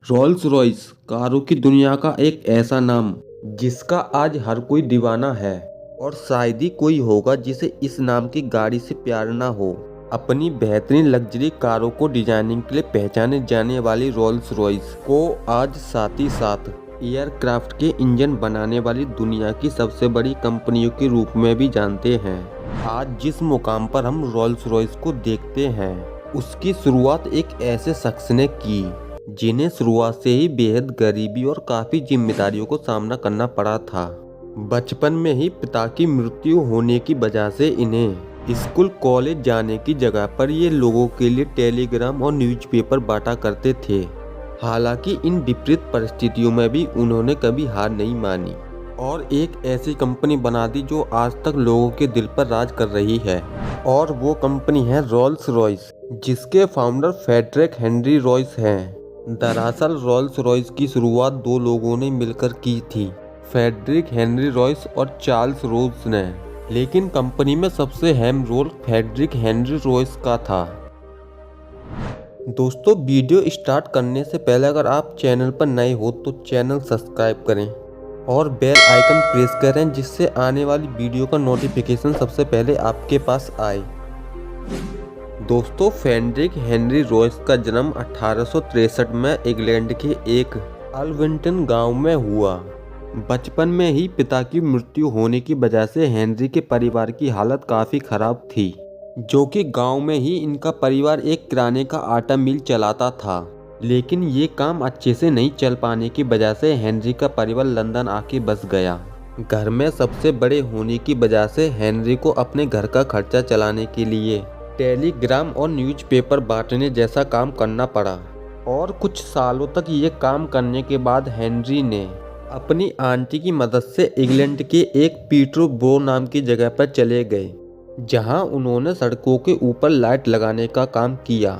Rolls Royce कारों की दुनिया का एक ऐसा नाम जिसका आज हर कोई दीवाना है और शायद ही कोई होगा जिसे इस नाम की गाड़ी से प्यार ना हो। अपनी बेहतरीन लग्जरी कारों को डिजाइनिंग के लिए पहचाने जाने वाली रोल्स रॉयस को आज साथ ही साथ एयरक्राफ्ट के इंजन बनाने वाली दुनिया की सबसे बड़ी कंपनियों के रूप में भी जानते हैं। आज जिस मुकाम पर हम रोल्स रॉयस को देखते हैं उसकी शुरुआत एक ऐसे शख्स ने की जिन्हें शुरुआत से ही बेहद गरीबी और काफ़ी जिम्मेदारियों को सामना करना पड़ा था। बचपन में ही पिता की मृत्यु होने की वजह से इन्हें स्कूल कॉलेज जाने की जगह पर ये लोगों के लिए टेलीग्राम और न्यूज़पेपर बांटा करते थे। हालांकि इन विपरीत परिस्थितियों में भी उन्होंने कभी हार नहीं मानी और एक ऐसी कंपनी बना दी जो आज तक लोगों के दिल पर राज कर रही है, और वो कंपनी है रोल्स रॉयस, जिसके फाउंडर फ्रेडरिक हेनरी रॉयस हैं। दरअसल रोल्स रॉयस की शुरुआत दो लोगों ने मिलकर की थी, फ्रेडरिक हेनरी रॉयस और चार्ल्स रोज ने, लेकिन कंपनी में सबसे अहम रोल फ्रेडरिक हेनरी रॉयस का था। दोस्तों, वीडियो स्टार्ट करने से पहले अगर आप चैनल पर नए हो तो चैनल सब्सक्राइब करें और बेल आइकन प्रेस करें जिससे आने वाली वीडियो का नोटिफिकेशन सबसे पहले आपके पास आए। दोस्तों, फ्रेडरिक हेनरी रॉयस का जन्म 1863 में इंग्लैंड के एक अल्विंटन गांव में हुआ। बचपन में ही पिता की मृत्यु होने की वजह से हेनरी के परिवार की हालत काफ़ी ख़राब थी, जो कि गांव में ही इनका परिवार एक किराने का आटा मिल चलाता था। लेकिन ये काम अच्छे से नहीं चल पाने की वजह से हेनरी का परिवार लंदन आके बस गया। घर में सबसे बड़े होने की वजह से हेनरी को अपने घर का खर्चा चलाने के लिए टेलीग्राम और न्यूज़पेपर बांटने जैसा काम करना पड़ा, और कुछ सालों तक ये काम करने के बाद हेनरी ने अपनी आंटी की मदद से इंग्लैंड के एक पीटरबरो नाम की जगह पर चले गए, जहां उन्होंने सड़कों के ऊपर लाइट लगाने का काम किया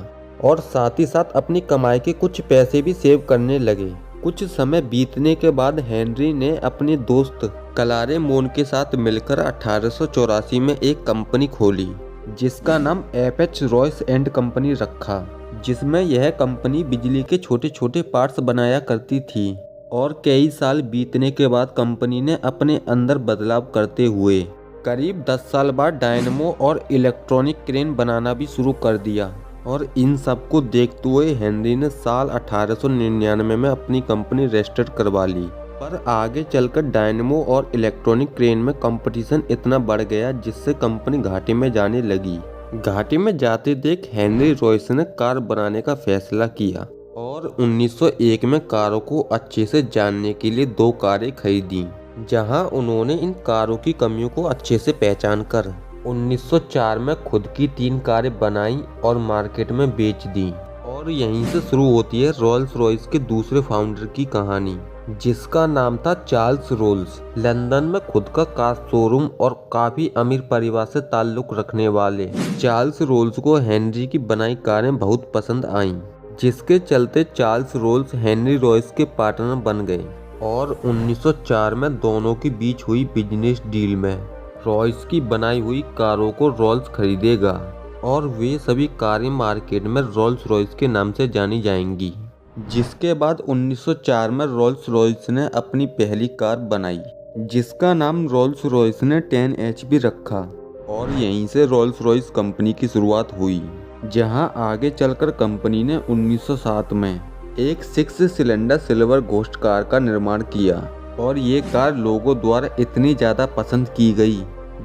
और साथ ही साथ अपनी कमाई के कुछ पैसे भी सेव करने लगे। कुछ समय बीतने के बाद हेनरी ने अपने दोस्त क्लारे मोन के साथ मिलकर 1884 में एक कंपनी खोली जिसका नाम एफ.एच. रॉयस एंड कंपनी रखा, जिसमें यह कंपनी बिजली के छोटे छोटे पार्ट्स बनाया करती थी। और कई साल बीतने के बाद कंपनी ने अपने अंदर बदलाव करते हुए करीब 10 साल बाद डायनमो और इलेक्ट्रॉनिक क्रेन बनाना भी शुरू कर दिया। और इन सब को देखते हुए हेनरी ने साल 1899 में अपनी कंपनी रजिस्टर करवा ली। पर आगे चलकर डायनमो और इलेक्ट्रॉनिक क्रेन में कंपटीशन इतना बढ़ गया जिससे कंपनी घाटे में जाने लगी। घाटे में जाते देख हेनरी रॉयस ने कार बनाने का फैसला किया और 1901 में कारों को अच्छे से जानने के लिए 2 कारें खरीदी, जहां उन्होंने इन कारों की कमियों को अच्छे से पहचान कर 1904 में खुद की 3 कारें बनाई और मार्केट में बेच दी। और यहीं से शुरू होती है रोल्स रॉयस के दूसरे फाउंडर की कहानी, जिसका नाम था चार्ल्स रोल्स। लंदन में खुद का कार शोरूम और काफी अमीर परिवार से ताल्लुक रखने वाले चार्ल्स रोल्स को हेनरी की बनाई कारें बहुत पसंद आईं, जिसके चलते चार्ल्स रोल्स हेनरी रॉयस के पार्टनर बन गए। और 1904 में दोनों के बीच हुई बिजनेस डील में रॉयस की बनाई हुई कारों को रोल्स खरीदेगा और वे सभी कारें मार्केट में रोल्स रॉयस के नाम से जानी जाएंगी। जिसके बाद 1904 में रोल्स रॉयस ने अपनी पहली कार बनाई जिसका नाम रोल्स रॉयस ने 10 HP रखा, और यहीं से रोल्स रॉयस कंपनी की शुरुआत हुई, जहां आगे चलकर कंपनी ने 1907 में एक 6 सिलेंडर सिल्वर घोस्ट कार का निर्माण किया। और ये कार लोगों द्वारा इतनी ज़्यादा पसंद की गई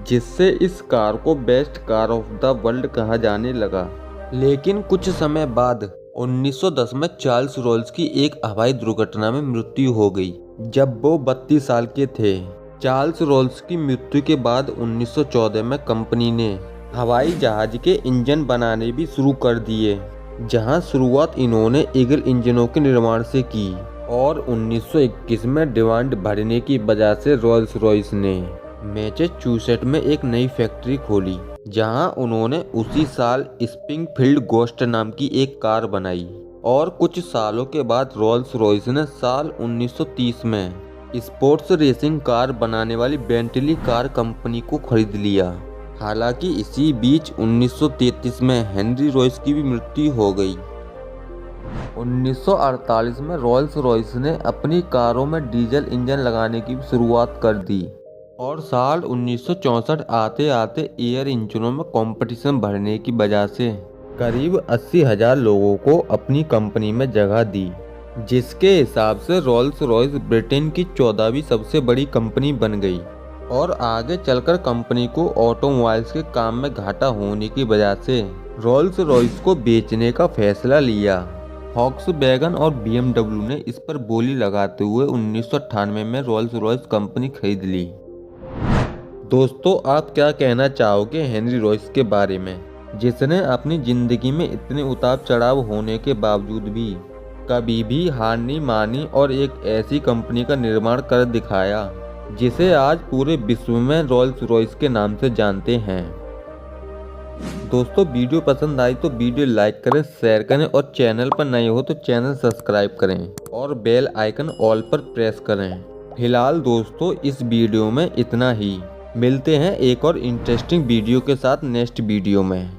जिससे इस कार को best car of the world कहा जाने लगा। लेकिन कुछ समय बाद 1910 में चार्ल्स रोल्स की एक हवाई दुर्घटना में मृत्यु हो गई जब वो 32 साल के थे। चार्ल्स रोल्स की मृत्यु के बाद 1914 में कंपनी ने हवाई जहाज के इंजन बनाने भी शुरू कर दिए, जहां शुरुआत इन्होंने ईगल इंजनों के निर्माण से की। और 1921 में डिमांड बढ़ने की वजह से रोल्स रॉयस ने मैसेच्यूसेट्स में एक नई फैक्ट्री खोली, जहां उन्होंने उसी साल स्प्रिंगफील्ड घोस्ट नाम की एक कार बनाई। और कुछ सालों के बाद रोल्स रॉयस ने साल 1930 में स्पोर्ट्स रेसिंग कार बनाने वाली बेंटली कार कंपनी को खरीद लिया। हालांकि इसी बीच 1933 में हेनरी रॉयस की भी मृत्यु हो गई। 1948 में रॉल्स रॉयस ने अपनी कारों में डीजल इंजन लगाने की शुरुआत कर दी और साल 1964 आते आते एयर इंजनों में कंपटीशन बढ़ने की वजह से करीब 80,000 लोगों को अपनी कंपनी में जगह दी, जिसके हिसाब से रॉल्स रॉयस ब्रिटेन की 14वीं सबसे बड़ी कंपनी बन गई और आगे चलकर कंपनी को ऑटोमोबाइल्स के काम में घाटा होने की वजह से रॉल्स रॉयस को बेचने का फैसला लिया। वॉक्सवैगन और BMW ने इस पर बोली लगाते हुए 1998 में रॉल्स रॉयस कंपनी खरीद ली। दोस्तों, आप क्या कहना चाहोगे हेनरी रॉयस के बारे में, जिसने अपनी जिंदगी में इतने उतार चढ़ाव होने के बावजूद भी कभी भी हार नहीं मानी और एक ऐसी कंपनी का निर्माण कर दिखाया जिसे आज पूरे विश्व में रॉल्स रॉयस के नाम से जानते हैं। दोस्तों, वीडियो पसंद आई तो वीडियो लाइक करें, शेयर करें और चैनल पर नए हो तो चैनल सब्सक्राइब करें और बेल आइकन ऑल पर प्रेस करें। फिलहाल दोस्तों, इस वीडियो में इतना ही। मिलते हैं एक और इंटरेस्टिंग वीडियो के साथ नेक्स्ट वीडियो में।